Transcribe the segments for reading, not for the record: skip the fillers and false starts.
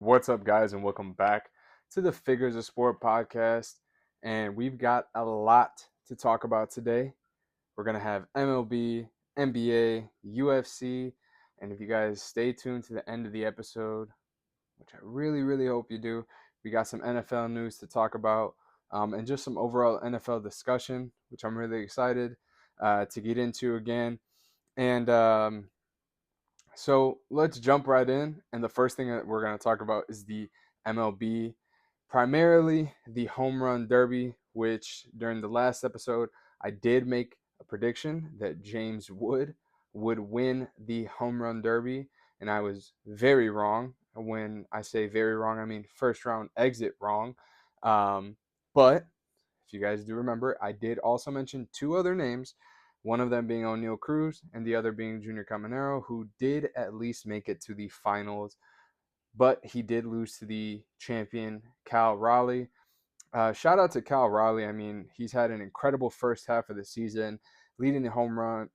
What's up, guys, and welcome back to the Figures of Sport podcast. And we've got a lot to talk about today. We're going to have MLB, NBA, UFC, and if you guys stay tuned to the end of the episode, which I really, really hope you do, we got some NFL news to talk about and just some overall NFL discussion, which I'm really excited to get into again. And so let's jump right in. And the first thing that we're going to talk about is the MLB, primarily the home run derby, which during the last episode, I did make a prediction that James would win the home run derby. And I was very wrong. When I say very wrong, I mean first round exit wrong. But if you guys do remember, I did also mention two other names, one of them being O'Neal Cruz and the other being Junior Caminero, who did at least make it to the finals, but he did lose to the champion, Cal Raleigh. Shout out to Cal Raleigh. I mean, he's had an incredible first half of the season, leading the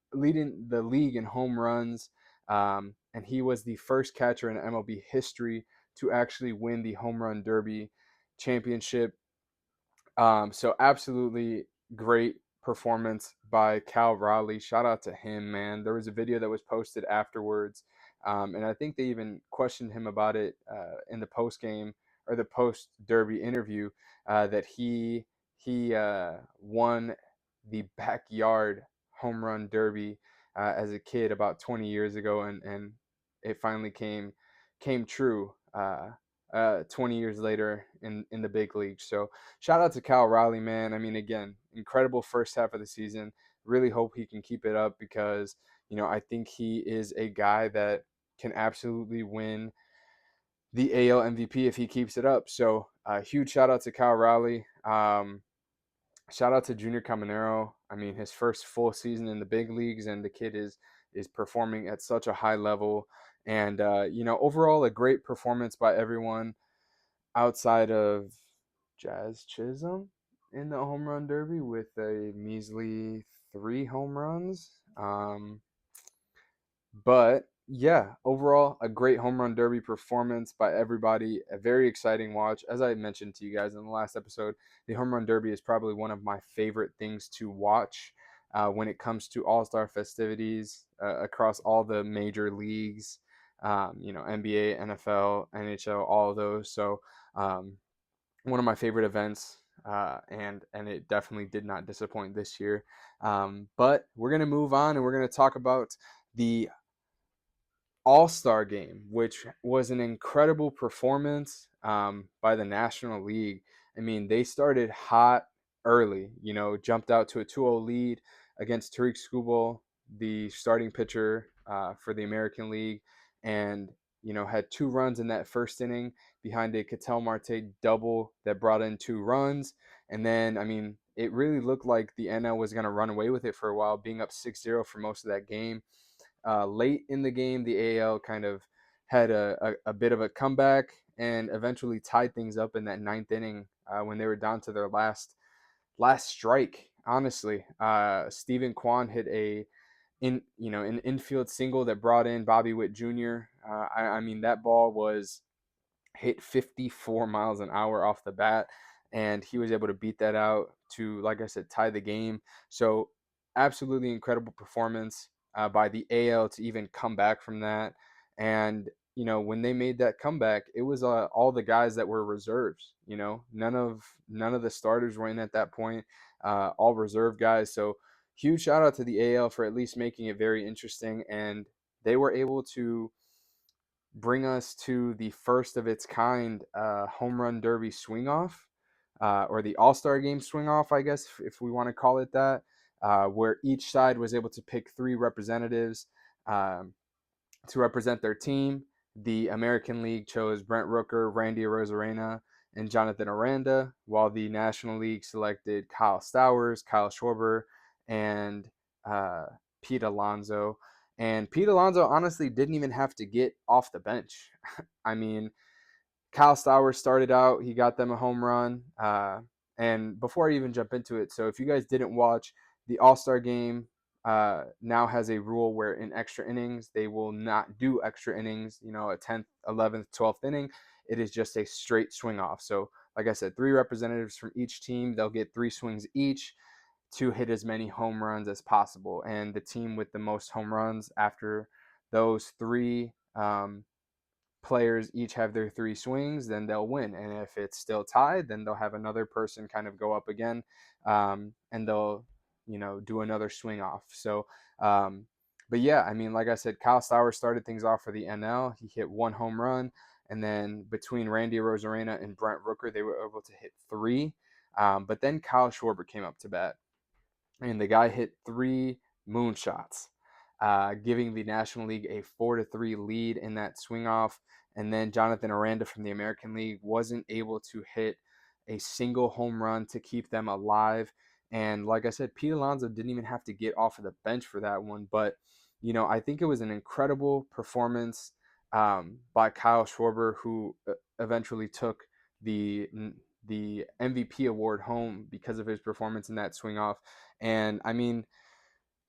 league in home runs, and he was the first catcher in MLB history to actually win the home run derby championship. So absolutely great performance by Cal Raleigh. Shout out to him, man. There was a video that was posted afterwards, and I think they even questioned him about it in the post game or the post derby interview that he won the backyard home run derby as a kid about 20 years ago, and it finally came true. 20 years later in the big league. So shout out to Cal Raleigh, man. I mean, again, incredible first half of the season. Really hope he can keep it up because, I think he is a guy that can absolutely win the AL MVP if he keeps it up. So huge shout out to Cal Raleigh. Shout out to Junior Caminero. I mean, his first full season in the big leagues, and the kid is performing at such a high level. And overall, a great performance by everyone outside of Jazz Chisholm in the home run derby with a measly 3 home runs. But yeah, overall, a great home run derby performance by everybody. A very exciting watch. As I mentioned to you guys in the last episode, the home run derby is probably one of my favorite things to watch when it comes to All-Star festivities across all the major leagues. NBA, NFL, NHL, all of those. So um, one of my favorite events, and it definitely did not disappoint this year. But we're gonna move on, and we're gonna talk about the All-Star game, which was an incredible performance by the National League. I mean, they started hot early, jumped out to a 2-0 lead against Tariq Skubal, the starting pitcher for the American League, and, had 2 runs in that first inning behind a Ketel Marte double that brought in 2 runs. And then, I mean, it really looked like the NL was going to run away with it for a while, being up 6-0 for most of that game. Late in the game, the AL kind of had a bit of a comeback and eventually tied things up in that ninth inning when they were down to their last strike. Honestly, Stephen Kwan hit an infield single that brought in Bobby Witt Jr. I mean, that ball was hit 54 miles an hour off the bat, and he was able to beat that out to, like I said, tie the game. So absolutely incredible performance by the AL to even come back from that. And when they made that comeback, it was all the guys that were reserves. None of the starters were in at that point. All reserve guys. So huge shout out to the AL for at least making it very interesting, and they were able to bring us to the first of its kind home run derby swing off, or the All-Star game swing off, I guess, if we want to call it that, where each side was able to pick 3 representatives um, to represent their team. The American League chose Brent Rooker, Randy Arozarena, and Jonathan Aranda, while the National League selected Kyle Stowers, Kyle Schwarber, and uh, Pete Alonso. And Pete Alonso honestly didn't even have to get off the bench. I mean, Kyle Stowers started out, he got them a home run. And before I even jump into it, so if you guys didn't watch the All-Star game now has a rule where in extra innings, they will not do extra innings, a 10th, 11th, 12th inning. It is just a straight swing off. So, like I said, 3 representatives from each team, they'll get 3 swings each to hit as many home runs as possible. And the team with the most home runs after those 3 players each have their 3 swings, then they'll win. And if it's still tied, then they'll have another person kind of go up again, and they'll, do another swing off. So, um, but yeah, I mean, like I said, Kyle Stowers started things off for the NL. He hit 1 home run, and then between Randy Rosarena and Brent Rooker, they were able to hit 3. But then Kyle Schwarber came up to bat, and the guy hit 3 moonshots, giving the National League a 4-3 lead in that swing off. And then Jonathan Aranda from the American League wasn't able to hit a single home run to keep them alive. And like I said, Pete Alonso didn't even have to get off of the bench for that one. But, I think it was an incredible performance by Kyle Schwarber, who eventually took the MVP award home because of his performance in that swing off. And I mean,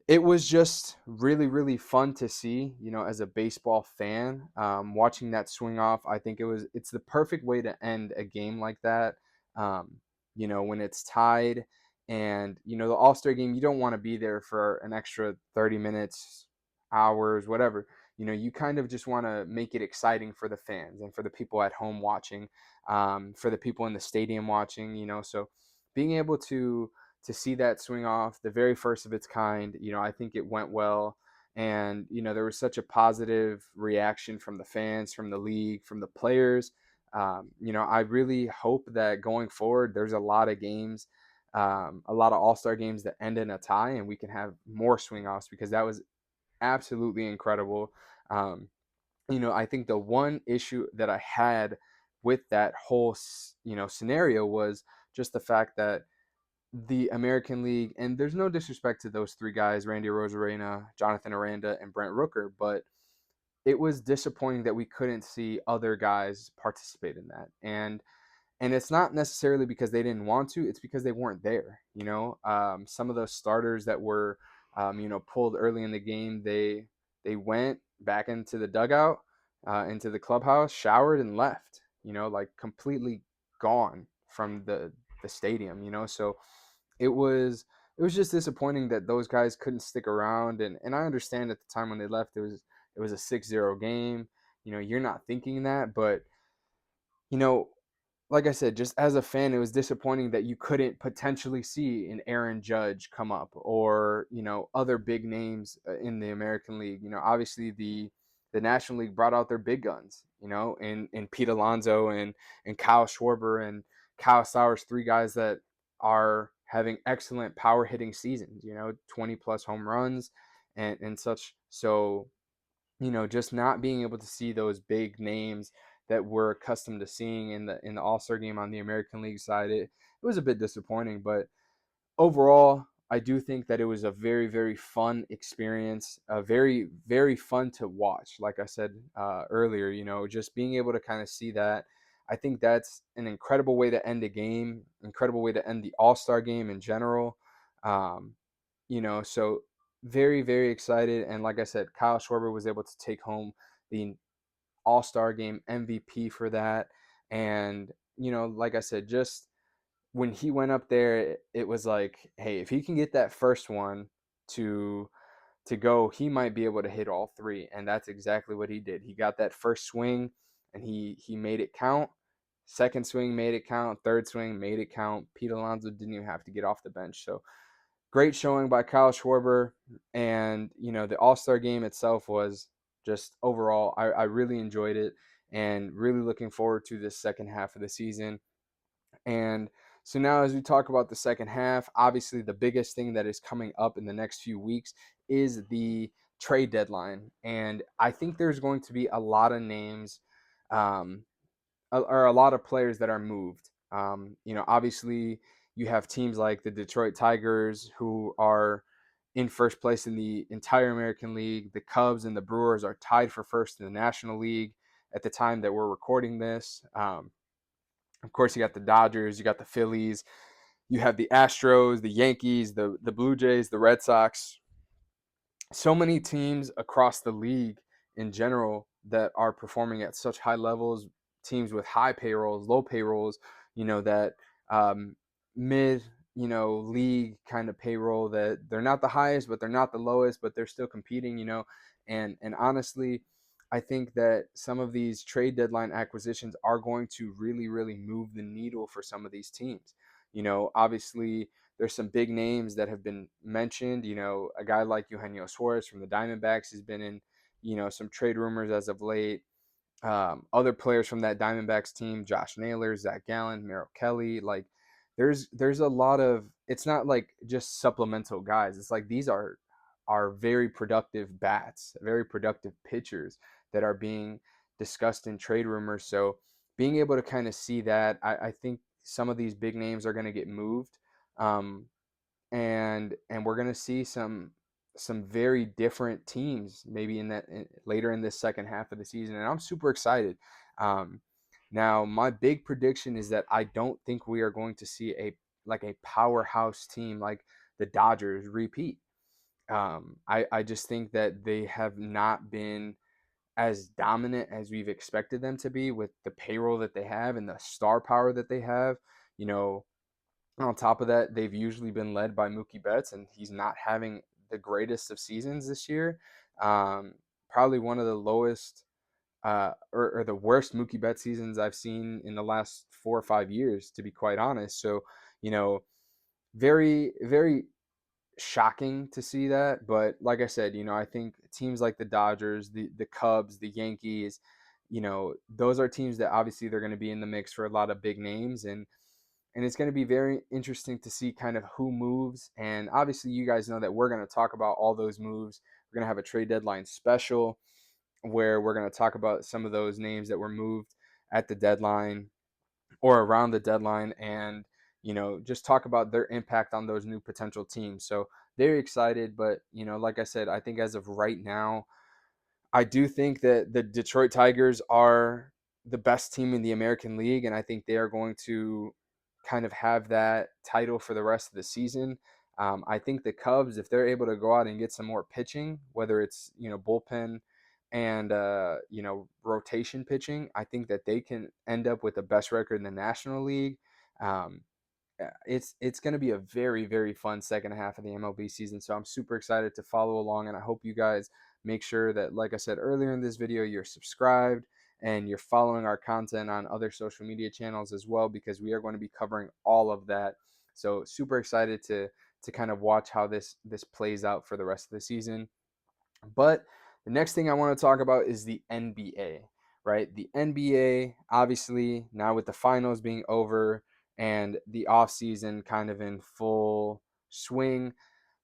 it was just really, really fun to see, as a baseball fan, watching that swing off. I think it's the perfect way to end a game like that. Um, when it's tied, and, the All-Star game, you don't want to be there for an extra 30 minutes, hours, whatever. You kind of just want to make it exciting for the fans and for the people at home watching, for the people in the stadium watching, so being able to see that swing off, the very first of its kind. I think it went well. And, there was such a positive reaction from the fans, from the league, from the players. I really hope that going forward, there's a lot of games, a lot of All-Star games that end in a tie, and we can have more swing offs, because that was absolutely incredible. Um, I think the one issue that I had with that whole, scenario was just the fact that the American League, and there's no disrespect to those 3 guys, Randy Rosarena, Jonathan Aranda, and Brent Rooker, but it was disappointing that we couldn't see other guys participate in that. And it's not necessarily because they didn't want to, it's because they weren't there. Some of those starters that were, pulled early in the game, they went back into the dugout, into the clubhouse, showered, and left. Like completely gone from the stadium. So it was just disappointing that those guys couldn't stick around. And I understand at the time when they left, it was a 6-0 game. You're not thinking that, but you know like I said, just as a fan, it was disappointing that you couldn't potentially see an Aaron Judge come up, or other big names in the American League. Obviously the National League brought out their big guns. In Pete Alonso and Kyle Schwarber and Kyle Sowers, 3 guys that are having excellent power hitting seasons. 20 plus home runs and such. So just not being able to see those big names that we're accustomed to seeing in the All-Star game on the American League side, it was a bit disappointing. But overall, I do think that it was a very, very fun experience, very, very fun to watch. Like I said earlier, just being able to kind of see that. I think that's an incredible way to end a game, incredible way to end the All-Star game in general. Um, so very, very excited. And like I said, Kyle Schwarber was able to take home the All-Star game MVP for that. And, like I said, just when he went up there, it was like, hey, if he can get that first one to go, he might be able to hit all 3. And that's exactly what he did. He got that first swing, and he made it count. Second swing made it count. Third swing made it count. Pete Alonso didn't even have to get off the bench. So great showing by Kyle Schwarber. And the All-Star game itself was just overall, I really enjoyed it, and really looking forward to this second half of the season. And so now, as we talk about the second half, obviously the biggest thing that is coming up in the next few weeks is the trade deadline. And I think there's going to be a lot of names, um, or a lot of players that are moved. Obviously you have teams like the Detroit Tigers, who are in first place in the entire American League. The Cubs and the Brewers are tied for first in the National League at the time that we're recording this. Of course, you got the Dodgers, you got the Phillies, you have the Astros, the Yankees, the Blue Jays, the Red Sox. so many teams across the league in general that are performing at such high levels, teams with high payrolls, low payrolls, that um, mid, league kind of payroll, that they're not the highest, but they're not the lowest, but they're still competing, and honestly, I think that some of these trade deadline acquisitions are going to really, really move the needle for some of these teams. Obviously, there's some big names that have been mentioned. A guy like Eugenio Suarez from the Diamondbacks has been in, some trade rumors as of late. Other players from that Diamondbacks team, Josh Naylor, Zach Gallen, Merrill Kelly, like there's a lot of, it's not like just supplemental guys. It's like these are very productive bats, very productive pitchers that are being discussed in trade rumors. So being able to kind of see that, I think some of these big names are going to get moved. Um, and we're going to see some very different teams maybe later in this second half of the season, and I'm super excited. um, Now my big prediction is that I don't think we are going to see a powerhouse team like the Dodgers repeat. I just think that they have not been as dominant as we've expected them to be with the payroll that they have and the star power that they have. you know on top of that, they've usually been led by Mookie Betts, and he's not having the greatest of seasons this year. Probably one of the lowest, or the worst Mookie Betts seasons I've seen in the last 4 or 5 years, to be quite honest. So, you know, very, very shocking to see that. But like I said, I think teams like the Dodgers, the Cubs, the Yankees, those are teams that obviously they're going to be in the mix for a lot of big names, and it's going to be very interesting to see kind of who moves. And obviously, you guys know that we're going to talk about all those moves. We're going to have a trade deadline special where we're going to talk about some of those names that were moved at the deadline or around the deadline, and just talk about their impact on those new potential teams. So very excited, but like I said, I think as of right now, I do think that the Detroit Tigers are the best team in the American League, and I think they are going to kind of have that title for the rest of the season. I think the Cubs, if they're able to go out and get some more pitching, whether it's bullpen and rotation pitching, I think that they can end up with the best record in the National League. Um, it's going to be a very, very fun second half of the MLB season. So I'm super excited to follow along, and I hope you guys make sure that, like I said earlier in this video, you're subscribed and you're following our content on other social media channels as well, because we are going to be covering all of that. So super excited to kind of watch how this plays out for the rest of the season. But the next thing I want to talk about is the NBA, right? The NBA, obviously, now with the finals being over and the offseason kind of in full swing,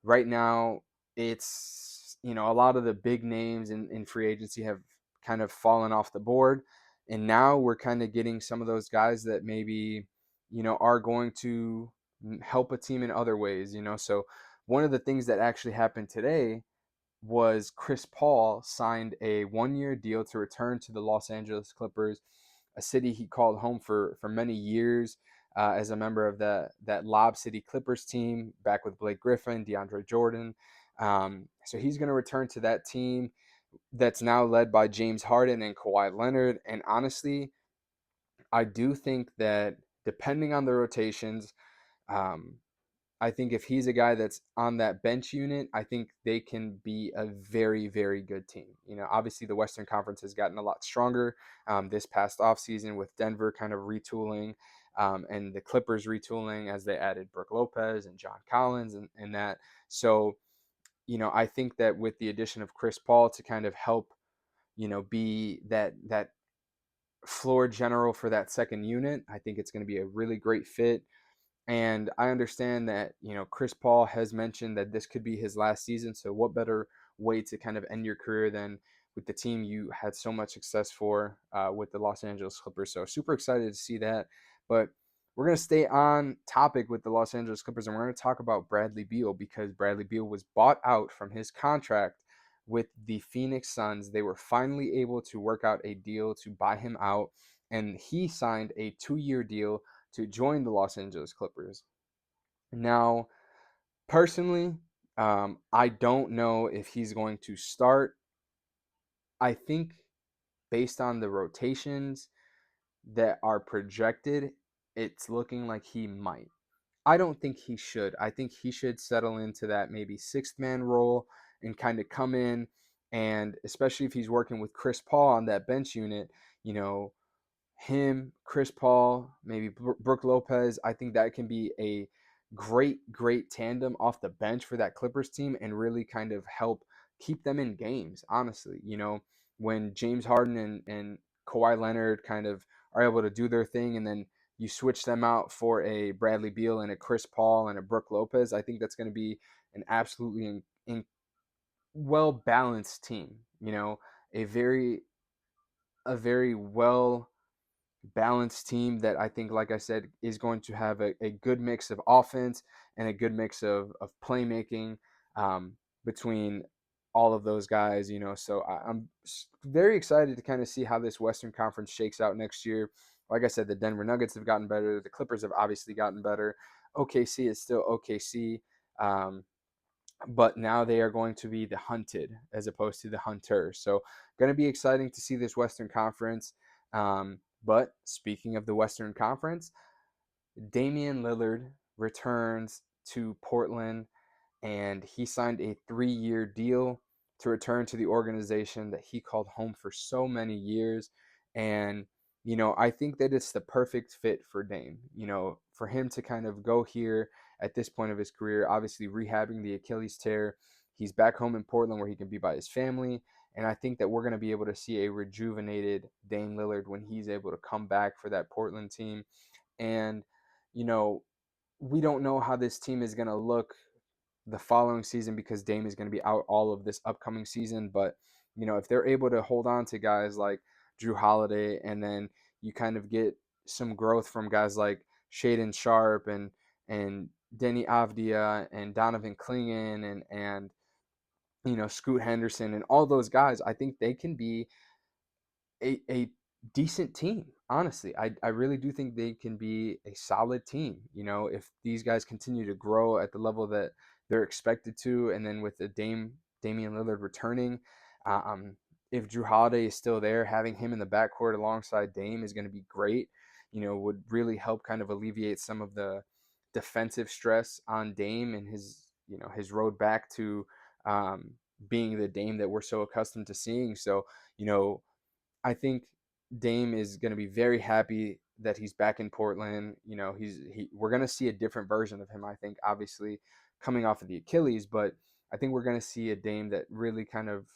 right now it's, a lot of the big names in free agency have kind of fallen off the board. And now we're kind of getting some of those guys that maybe, are going to help a team in other ways. So one of the things that actually happened today was Chris Paul signed a 1-year deal to return to the Los Angeles Clippers, a city he called home for many years, as a member of that Lob City Clippers team back with Blake Griffin, DeAndre Jordan. So he's going to return to that team that's now led by James Harden and Kawhi Leonard. And honestly, I do think that depending on the rotations, um, I think if he's a guy that's on that bench unit, I think they can be a very, very good team. Obviously the Western Conference has gotten a lot stronger this past offseason with Denver kind of retooling, and the Clippers retooling as they added Brook Lopez and John Collins and that. So, I think that with the addition of Chris Paul to kind of help, be that floor general for that second unit, I think it's going to be a really great fit. And I understand that, Chris Paul has mentioned that this could be his last season. So what better way to kind of end your career than with the team you had so much success for, with the Los Angeles Clippers. So super excited to see that. But we're going to stay on topic with the Los Angeles Clippers, and we're going to talk about Bradley Beal, because Bradley Beal was bought out from his contract with the Phoenix Suns. They were finally able to work out a deal to buy him out, and he signed a 2-year deal to join the Los Angeles Clippers. Now, personally, I don't know if he's going to start. I think based on the rotations that are projected, it's looking like he might. I don't think he should. I think he should settle into that maybe sixth man role and kind of come in, and especially if he's working with Chris Paul on that bench unit, you know, him, Chris Paul, maybe Brooke Lopez. I think that can be a great tandem off the bench for that Clippers team and really kind of help keep them in games, honestly. When James Harden and Kawhi Leonard kind of are able to do their thing, and then you switch them out for a Bradley Beal and a Chris Paul and a Brooke Lopez, I think that's going to be an absolutely well balanced team. A very well balanced team that I think, like I said, is going to have a good mix of offense and a good mix of playmaking between all of those guys. So I'm very excited to kind of see how this Western Conference shakes out next year. Like I said, the Denver Nuggets have gotten better. The Clippers have obviously gotten better. OKC is still OKC. Um, but now they are going to be the hunted as opposed to the hunter. So, going to be exciting to see this Western Conference. But speaking of the Western Conference, Damian Lillard returns to Portland, and he signed a 3-year deal to return to the organization that he called home for so many years. And, I think that it's the perfect fit for Dame, for him to kind of go here at this point of his career, obviously rehabbing the Achilles tear. He's back home in Portland where he can be by his family. And I think that we're going to be able to see a rejuvenated Dame Lillard when he's able to come back for that Portland team. And, you know, we don't know how this team is going to look the following season because Dame is going to be out all of this upcoming season. But, if they're able to hold on to guys like Drew Holiday, and then you kind of get some growth from guys like Shaden Sharp and Denny Avdia and Donovan Clingan and Scoot Henderson and all those guys, I think they can be a decent team. Honestly, I really do think they can be a solid team. If these guys continue to grow at the level that they're expected to, and then with the Damian Lillard returning, um, if Drew Holiday is still there, having him in the backcourt alongside Dame is going to be great. Would really help kind of alleviate some of the defensive stress on Dame and his road back to um, being the Dame that we're so accustomed to seeing. So, you know, I think Dame is going to be very happy that he's back in Portland. We're going to see a different version of him, I think, obviously coming off of the Achilles, but I think we're going to see a Dame that really kind of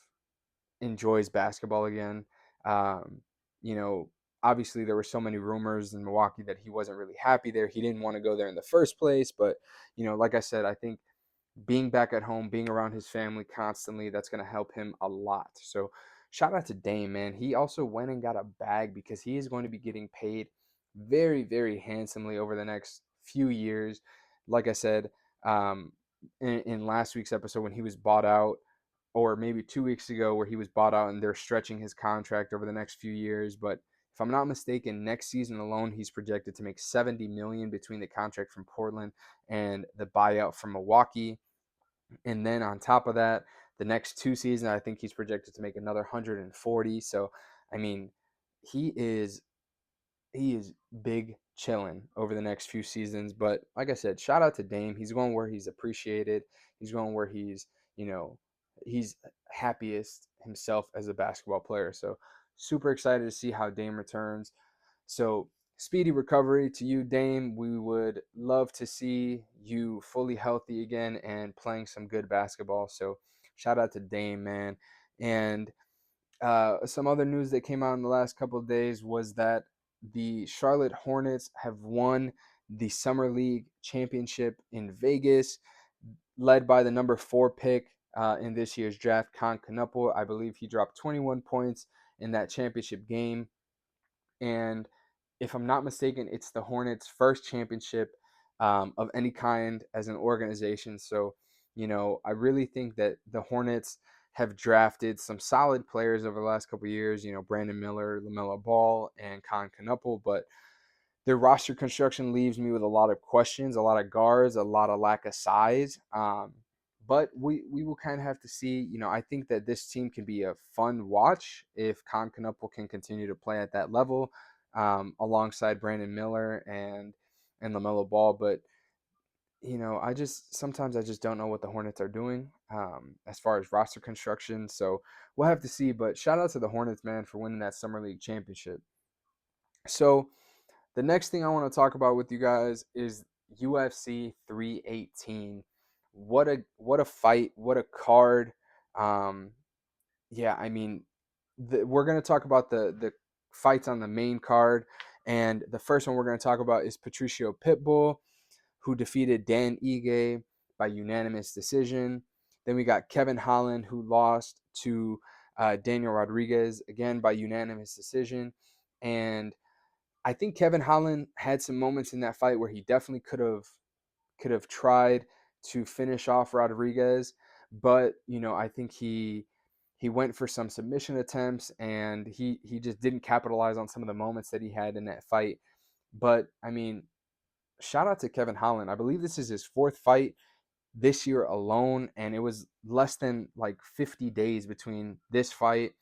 enjoys basketball again. Um, you know, Obviously there were so many rumors in Milwaukee that he wasn't really happy there. He didn't want to go there in the first place, but like I said, I think being back at home, being around his family constantly, that's going to help him a lot. So, shout out to Dame, man. He also went and got a bag because he is going to be getting paid very, very handsomely over the next few years. Like I said, um, in last week's episode, when he was bought out, or maybe 2 weeks ago, where he was bought out and they're stretching his contract over the next few years. But if I'm not mistaken, next season alone, he's projected to make 70 million between the contract from Portland and the buyout from Milwaukee. And then on top of that, the next 2 seasons, I think he's projected to make another 140. So, I mean, he is he is big chilling over the next few seasons. But like I said, shout out to Dame. He's going where he's appreciated. He's going where you know, he's happiest himself as a basketball player. So super excited to see how Dame returns. So speedy recovery to you, Dame. We would love to see you fully healthy again and playing some good basketball. So shout out to Dame, man. And some other news that came out in the last couple of days was that the Charlotte Hornets have won the Summer League championship in Vegas, led by the number 4 pick in this year's draft, Con Canupo. I believe he dropped 21 points in that championship game. And if I'm not mistaken, it's the Hornets' first championship of any kind as an organization. So, I really think that the Hornets have drafted some solid players over the last couple of years. Brandon Miller, LaMelo Ball, and Con Canupo, but their roster construction leaves me with a lot of questions, a lot of guards, a lot of lack of size. But we will kind of have to see. I think that this team can be a fun watch if Con Canuple can continue to play at that level, alongside Brandon Miller and LaMelo Ball. But sometimes I just don't know what the Hornets are doing, as far as roster construction. So we'll have to see. But shout out to the Hornets, man, for winning that Summer League championship. So the next thing I want to talk about with you guys is UFC 318. What a fight! What a card! Um, yeah, I mean, we're going to talk about the fights on the main card, and the first one we're going to talk about is Patricio Pitbull, who defeated Dan Ige by unanimous decision. Then we got Kevin Holland, who lost to Daniel Rodriguez, again by unanimous decision. And I think Kevin Holland had some moments in that fight where he definitely could have tried to finish off Rodriguez, but I think he went for some submission attempts, and he just didn't capitalize on some of the moments that he had in that fight. But I mean, shout out to Kevin Holland. I believe this is his fourth fight this year alone, and it was less than like 50 days between this fight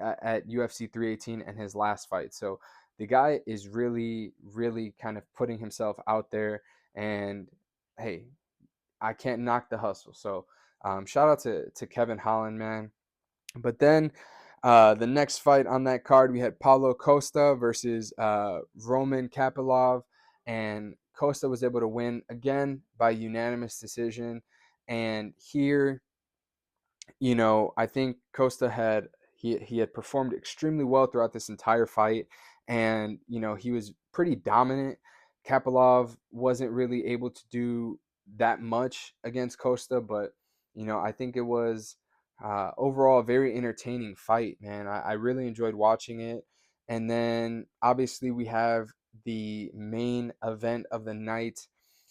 at UFC 318 and his last fight. So the guy is really, really kind of putting himself out there, and hey, I can't knock the hustle. So shout out to Kevin Holland, man. But then the next fight on that card, we had Paulo Costa versus Roman Kapilov, and Costa was able to win again by unanimous decision. And here, I think Costa he had performed extremely well throughout this entire fight, and he was pretty dominant. Kapilov wasn't really able to do that much against Costa, but I think it was overall a very entertaining fight, man. I really enjoyed watching it. And then obviously we have the main event of the night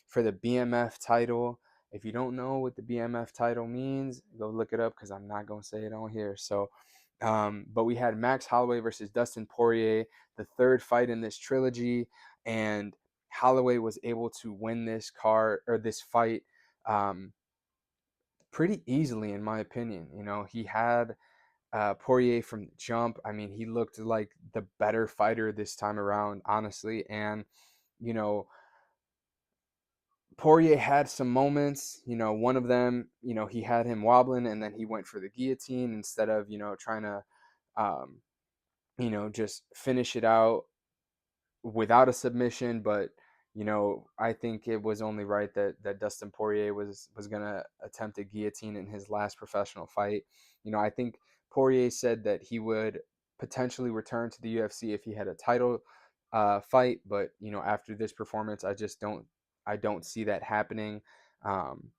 for the BMF title. If you don't know what the BMF title means, go look it up because I'm not going to say it on here. So, but we had Max Holloway versus Dustin Poirier, the third fight in this trilogy, and Holloway was able to win this fight pretty easily, in my opinion. He had Poirier from the jump. I mean, he looked like the better fighter this time around, honestly, and you know Poirier had some moments, one of them, he had him wobbling and then he went for the guillotine instead of, trying to, um, just finish it out without a submission. But, I think it was only right that Dustin Poirier was going to attempt a guillotine in his last professional fight. I think Poirier said that he would potentially return to the UFC if he had a title fight, but after this performance, I don't see that happening. Um,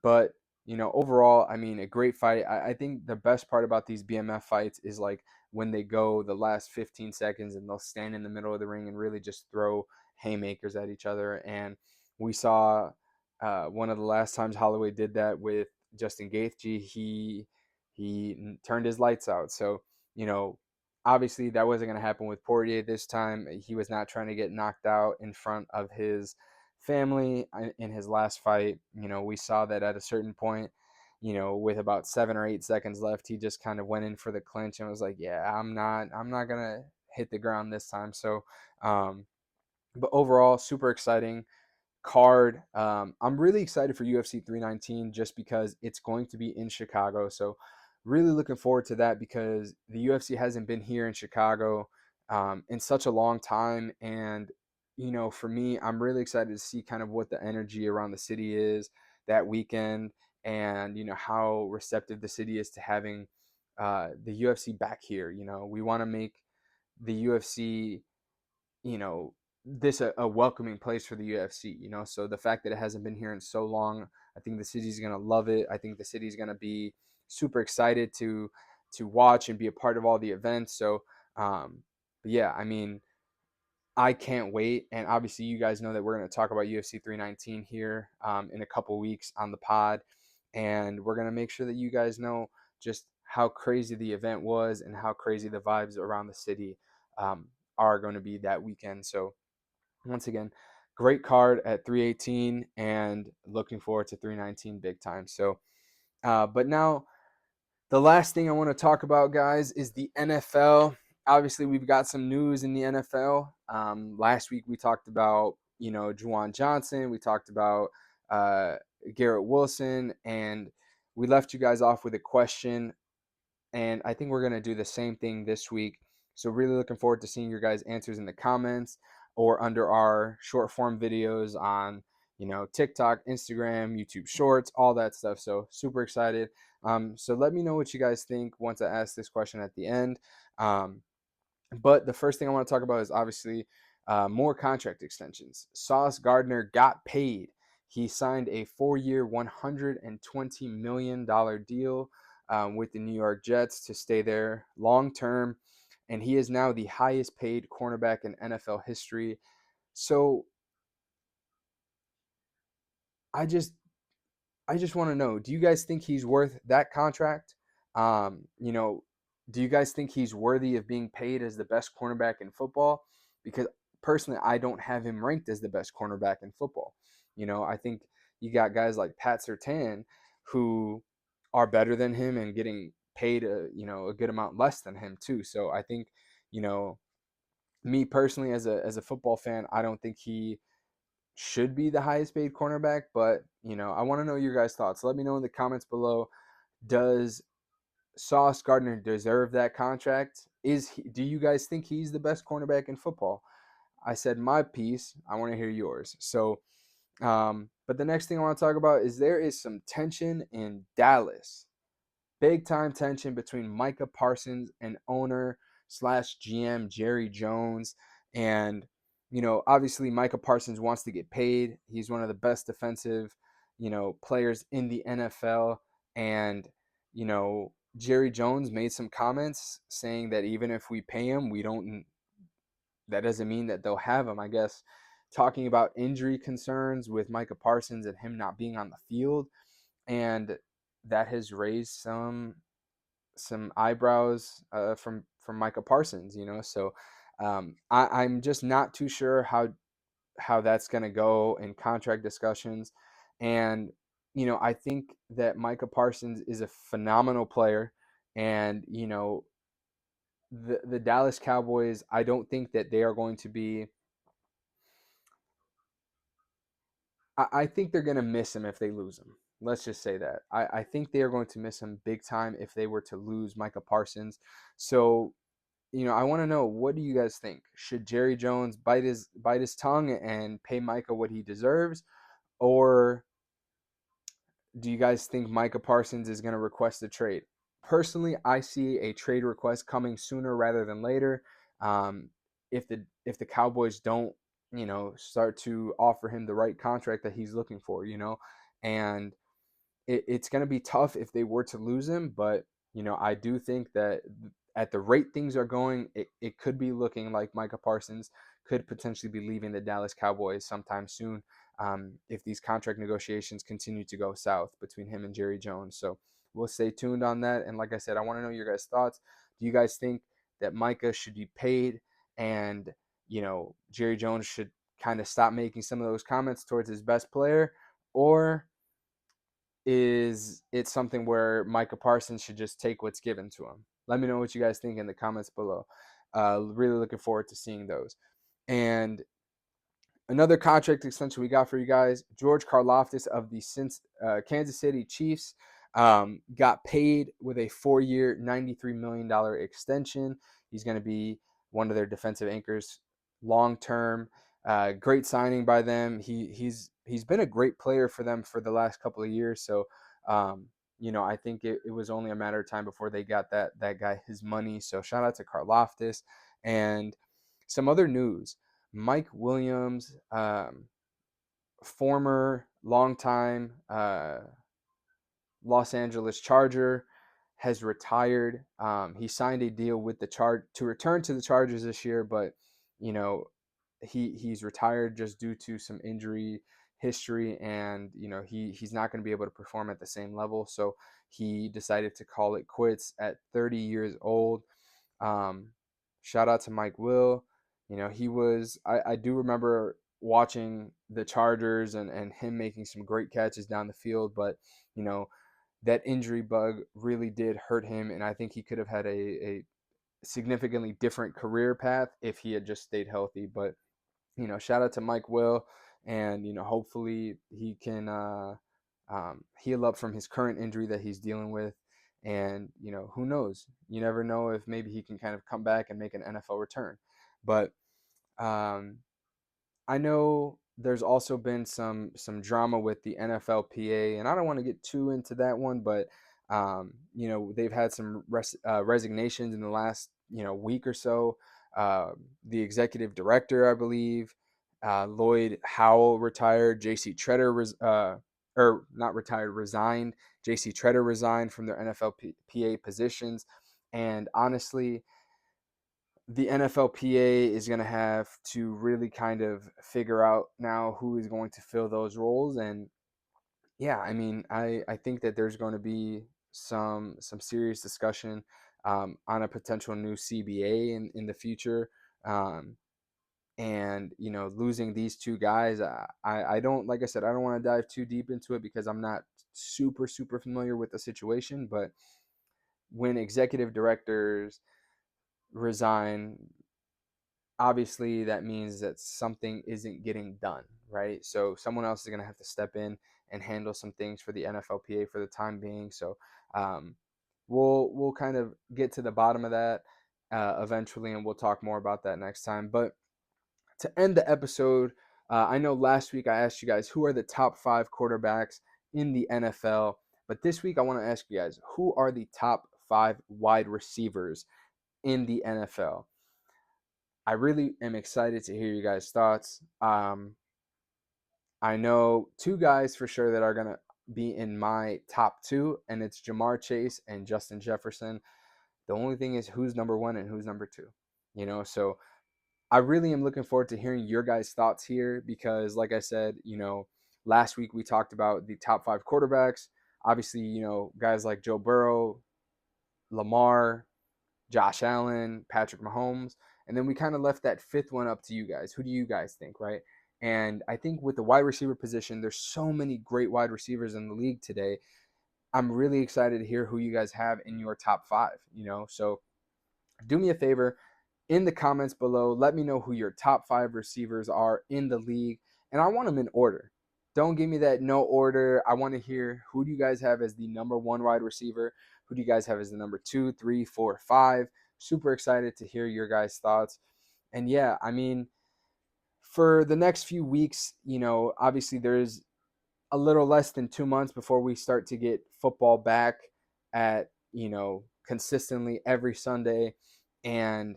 but overall, I mean, a great fight. I think the best part about these BMF fights is like when they go the last 15 seconds and they'll stand in the middle of the ring and really just throw haymakers at each other. And we saw one of the last times Holloway did that with Justin Gaethje. He turned his lights out. So obviously that wasn't going to happen with Poirier this time. He was not trying to get knocked out in front of his family in his last fight. We saw that at a certain point, with about 7 or 8 seconds left, he just kind of went in for the clinch and was like, "Yeah, I'm not gonna hit the ground this time." So, but overall, super exciting card. I'm really excited for UFC 319 just because it's going to be in Chicago. So, really looking forward to that because the UFC hasn't been here in Chicago in such a long time. And, for me, I'm really excited to see kind of what the energy around the city is that weekend and, how receptive the city is to having the UFC back here. We want to make the UFC this a welcoming place for the UFC, so the fact that it hasn't been here in so long, I think the city's going to love it. I think the city's going to be super excited to watch and be a part of all the events. So but yeah, I mean, I can't wait. And obviously you guys know that we're going to talk about UFC 319 here in a couple weeks on the pod, and we're going to make sure that you guys know just how crazy the event was and how crazy the vibes around the city are going to be that weekend. So once again, great card at 318 and looking forward to 319 big time. So But now, the last thing I want to talk about, guys, is the NFL. Obviously, we've got some news in the NFL. Last week we talked about, Juwan Johnson. We talked about uh, Garrett Wilson, and we left you guys off with a question. And I think we're going to do the same thing this week. So really looking forward to seeing your guys' answers in the comments or under our short form videos on, TikTok, Instagram, YouTube Shorts, all that stuff. So super excited. So let me know what you guys think once I ask this question at the end. But the first thing I want to talk about is obviously more contract extensions. Sauce Gardner got paid. He signed a 4-year, $120 million deal with the New York Jets to stay there long term. And he is now the highest paid cornerback in NFL history. So I just I just want to know, do you guys think he's worth that contract? Um, you know, do you guys think he's worthy of being paid as the best cornerback in football? Because personally, I don't have him ranked as the best cornerback in football. I think you got guys like Pat Surtain who are better than him and getting paid a good amount less than him too. So I think, you know, me personally as a football fan, I don't think he should be the highest paid cornerback, but I want to know your guys' thoughts. Let me know in the comments below. Does Sauce Gardner deserve that contract? Do you guys think he's the best cornerback in football? I said my piece. I want to hear yours. So, but the next thing I want to talk about is there is some tension in Dallas. Big time tension between Micah Parsons and owner slash GM Jerry Jones. And, obviously Micah Parsons wants to get paid. He's one of the best defensive, players in the NFL. And, Jerry Jones made some comments saying that even if we pay him, that doesn't mean that they'll have him. I guess talking about injury concerns with Micah Parsons and him not being on the field. And that has raised some eyebrows from Micah Parsons. So I'm just not too sure how that's going to go in contract discussions. And I think that Micah Parsons is a phenomenal player, and the Dallas Cowboys. I don't think that they are going to be. I think they're going to miss him if they lose him. Let's just say that. I think they are going to miss him big time if they were to lose Micah Parsons. So I want to know, what do you guys think? Should Jerry Jones bite his tongue and pay Micah what he deserves, or do you guys think Micah Parsons is going to request a trade? Personally, I see a trade request coming sooner rather than later. Um, if the Cowboys don't, start to offer him the right contract that he's looking for, and it's going to be tough if they were to lose him, but I do think that at the rate things are going, it could be looking like Micah Parsons could potentially be leaving the Dallas Cowboys sometime soon, if these contract negotiations continue to go south between him and Jerry Jones. So we'll stay tuned on that. And like I said, I want to know your guys' thoughts. Do you guys think that Micah should be paid, and Jerry Jones should kind of stop making some of those comments towards his best player, or is it something where Micah Parsons should just take what's given to him? Let me know what you guys think in the comments below. Really looking forward to seeing those. And another contract extension we got for you guys, George Karlaftis of the Kansas City Chiefs got paid with a 4-year, $93 million extension. He's going to be one of their defensive anchors long term. Great signing by them. He's been a great player for them for the last couple of years. So, I think it was only a matter of time before they got that guy his money. So shout out to Karlaftis. And some other news. Mike Williams, former longtime Los Angeles Charger, has retired. He signed a deal with the to return to the Chargers this year, but you know he's retired just due to some injury history, and he's not going to be able to perform at the same level. So he decided to call it quits at 30 years old. Um, Shout out to Mike Will. He was, I do remember watching the Chargers and him making some great catches down the field, but, you know, that injury bug really did hurt him, and I think he could have had a significantly different career path if he had just stayed healthy. But shout out to Mike Will, and hopefully he can heal up from his current injury that he's dealing with. And who knows? You never know if maybe he can kind of come back and make an NFL return. But um, I know there's also been some drama with the NFLPA, and I don't want to get too into that one, but they've had some resignations in the last week or so. The executive director, I believe, Lloyd Howell retired. J.C. Treader or not retired, resigned. J.C. Treader resigned from their NFLPA positions, and honestly, the NFLPA is going to have to really kind of figure out now who is going to fill those roles. And yeah, I mean, I think that there's going to be some serious discussion on a potential new CBA in the future. Um, and losing these two guys, I don't, like I said, I don't want to dive too deep into it because I'm not super familiar with the situation. But when executive directors resign, obviously that means that something isn't getting done, right? So someone else is going to have to step in and handle some things for the NFLPA for the time being. So um, we'll kind of get to the bottom of that eventually, and we'll talk more about that next time. But to end the episode, I know last week I asked you guys who are the top 5 quarterbacks in the NFL, but this week I want to ask you guys who are the top 5 wide receivers in the NFL. I really am excited to hear you guys' thoughts. I know 2 guys for sure that are going to be in my top 2, and it's Jamar Chase and Justin Jefferson. The only thing is who's number 1 and who's number 2. So I really am looking forward to hearing your guys' thoughts here because, like I said, last week we talked about the top 5 quarterbacks. Obviously, guys like Joe Burrow, Lamar, Josh Allen, Patrick Mahomes, and then we kind of left that 5th one up to you guys. Who do you guys think, right? And I think with the wide receiver position, there's so many great wide receivers in the league today. I'm really excited to hear who you guys have in your top 5, So do me a favor in the comments below, let me know who your top 5 receivers are in the league, and I want them in order. Don't give me that no order. I want to hear who do you guys have as the number 1 wide receiver? Who do you guys have as the number 2, 3, 4, 5? Super excited to hear your guys' thoughts. And yeah, I mean, for the next few weeks, obviously there's a little less than 2 months before we start to get football back at consistently every Sunday. And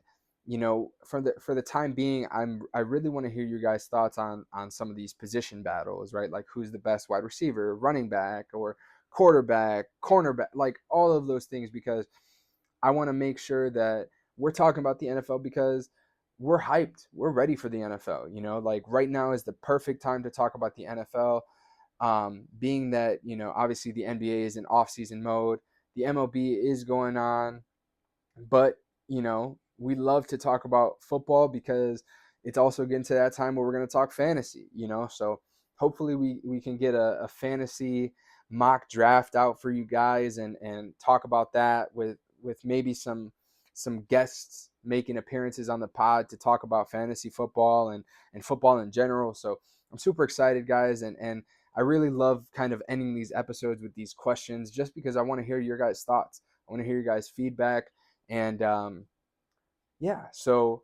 for the time being, I really want to hear your guys' thoughts on some of these position battles, right? Like who's the best wide receiver, running back, or quarterback, cornerback, like all of those things, because I want to make sure that we're talking about the NFL because we're hyped. We're ready for the NFL. Like right now is the perfect time to talk about the NFL, being that obviously the NBA is in off-season mode, the MLB is going on, but we love to talk about football because it's also getting to that time where we're going to talk fantasy. So hopefully we can get a fantasy mock draft out for you guys and talk about that with maybe some guests making appearances on the pod to talk about fantasy football and football in general. So I'm super excited, guys, and I really love kind of ending these episodes with these questions just because I want to hear your guys' thoughts. I want to hear your guys' feedback. And yeah, so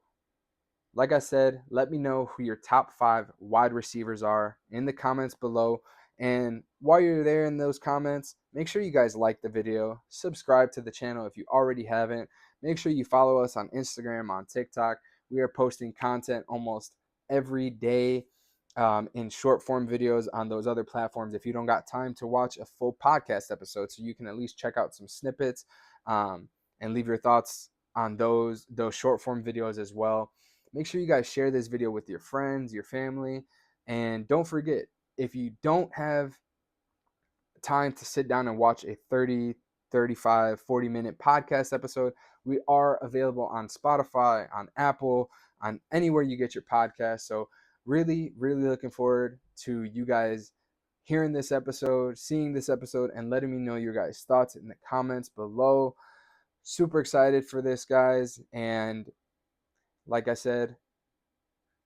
like I said, let me know who your top 5 wide receivers are in the comments below. And while you're there in those comments, make sure you guys like the video, subscribe to the channel if you already haven't. Make sure you follow us on Instagram, on TikTok. We are posting content almost every day in short form videos on those other platforms if you don't got time to watch a full podcast episode. So you can at least check out some snippets and leave your thoughts on those short form videos as well. Make sure you guys share this video with your friends, your family, and don't forget, if you don't have time to sit down and watch a 30, 35, 40-minute podcast episode, we are available on Spotify, on Apple, on anywhere you get your podcast. So really looking forward to you guys hearing this episode, seeing this episode, and letting me know your guys' thoughts in the comments below. Super excited for this, guys. And like I said,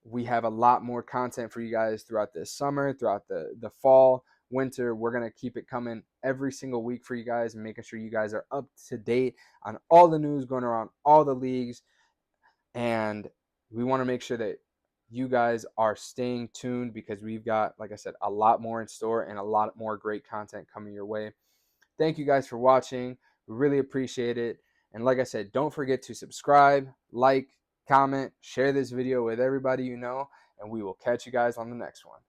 we have a lot more content for you guys throughout this summer, throughout the fall, winter. We're going to keep it coming every single week for you guys and making sure you guys are up to date on all the news going around all the leagues. And we want to make sure that you guys are staying tuned because we've got, like I said, a lot more in store and a lot more great content coming your way. Thank you guys for watching. We really appreciate it. And like I said, don't forget to subscribe, like, comment, share this video with everybody you know, and we will catch you guys on the next one.